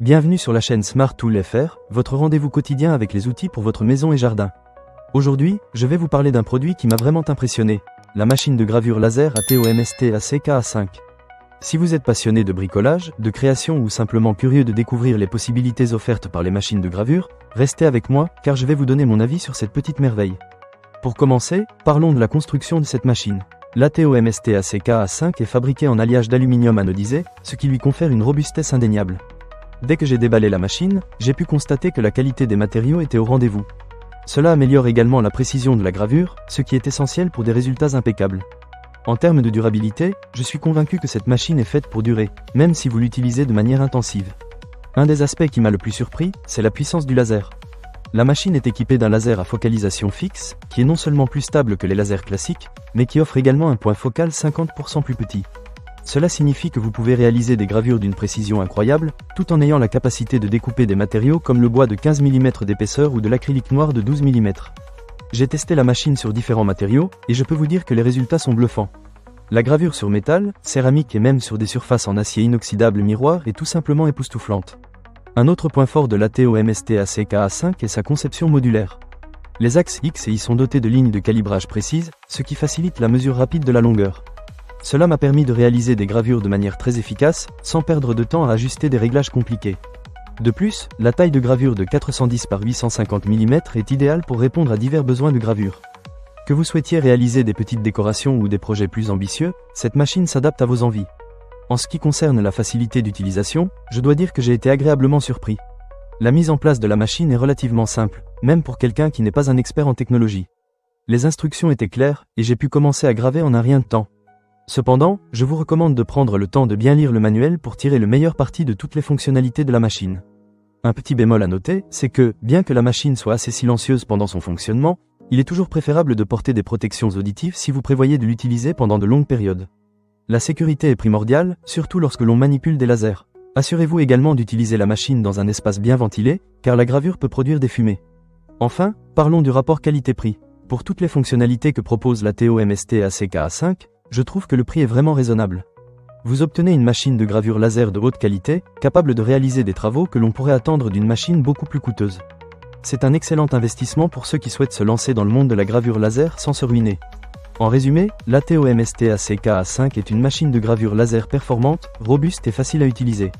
Bienvenue sur la chaîne Smart Tool FR, votre rendez-vous quotidien avec les outils pour votre maison et jardin. Aujourd'hui, je vais vous parler d'un produit qui m'a vraiment impressionné, la machine de gravure laser ATOMST ACK-A5. Si vous êtes passionné de bricolage, de création ou simplement curieux de découvrir les possibilités offertes par les machines de gravure, restez avec moi car je vais vous donner mon avis sur cette petite merveille. Pour commencer, parlons de la construction de cette machine. L'ATOMST ACK-A5 est fabriqué en alliage d'aluminium anodisé, ce qui lui confère une robustesse indéniable. Dès que j'ai déballé la machine, j'ai pu constater que la qualité des matériaux était au rendez-vous. Cela améliore également la précision de la gravure, ce qui est essentiel pour des résultats impeccables. En termes de durabilité, je suis convaincu que cette machine est faite pour durer, même si vous l'utilisez de manière intensive. Un des aspects qui m'a le plus surpris, c'est la puissance du laser. La machine est équipée d'un laser à focalisation fixe, qui est non seulement plus stable que les lasers classiques, mais qui offre également un point focal 50% plus petit. Cela signifie que vous pouvez réaliser des gravures d'une précision incroyable, tout en ayant la capacité de découper des matériaux comme le bois de 15 mm d'épaisseur ou de l'acrylique noir de 12 mm. J'ai testé la machine sur différents matériaux, et je peux vous dire que les résultats sont bluffants. La gravure sur métal, céramique et même sur des surfaces en acier inoxydable miroir est tout simplement époustouflante. Un autre point fort de l'ATOMST ACK-A5 est sa conception modulaire. Les axes X et Y sont dotés de lignes de calibrage précises, ce qui facilite la mesure rapide de la longueur. Cela m'a permis de réaliser des gravures de manière très efficace, sans perdre de temps à ajuster des réglages compliqués. De plus, la taille de gravure de 410 par 850 mm est idéale pour répondre à divers besoins de gravure. Que vous souhaitiez réaliser des petites décorations ou des projets plus ambitieux, cette machine s'adapte à vos envies. En ce qui concerne la facilité d'utilisation, je dois dire que j'ai été agréablement surpris. La mise en place de la machine est relativement simple, même pour quelqu'un qui n'est pas un expert en technologie. Les instructions étaient claires, et j'ai pu commencer à graver en un rien de temps. Cependant, je vous recommande de prendre le temps de bien lire le manuel pour tirer le meilleur parti de toutes les fonctionnalités de la machine. Un petit bémol à noter, c'est que, bien que la machine soit assez silencieuse pendant son fonctionnement, il est toujours préférable de porter des protections auditives si vous prévoyez de l'utiliser pendant de longues périodes. La sécurité est primordiale, surtout lorsque l'on manipule des lasers. Assurez-vous également d'utiliser la machine dans un espace bien ventilé, car la gravure peut produire des fumées. Enfin, parlons du rapport qualité-prix. Pour toutes les fonctionnalités que propose l'ATOMST ACK-A5, je trouve que le prix est vraiment raisonnable. Vous obtenez une machine de gravure laser de haute qualité, capable de réaliser des travaux que l'on pourrait attendre d'une machine beaucoup plus coûteuse. C'est un excellent investissement pour ceux qui souhaitent se lancer dans le monde de la gravure laser sans se ruiner. En résumé, l'ATOMST ACK-A5 est une machine de gravure laser performante, robuste et facile à utiliser.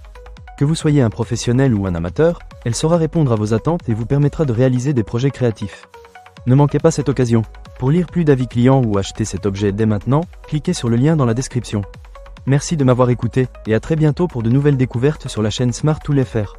Que vous soyez un professionnel ou un amateur, elle saura répondre à vos attentes et vous permettra de réaliser des projets créatifs. Ne manquez pas cette occasion. Pour lire plus d'avis clients ou acheter cet objet dès maintenant, cliquez sur le lien dans la description. Merci de m'avoir écouté, et à très bientôt pour de nouvelles découvertes sur la chaîne Smart Tool FR.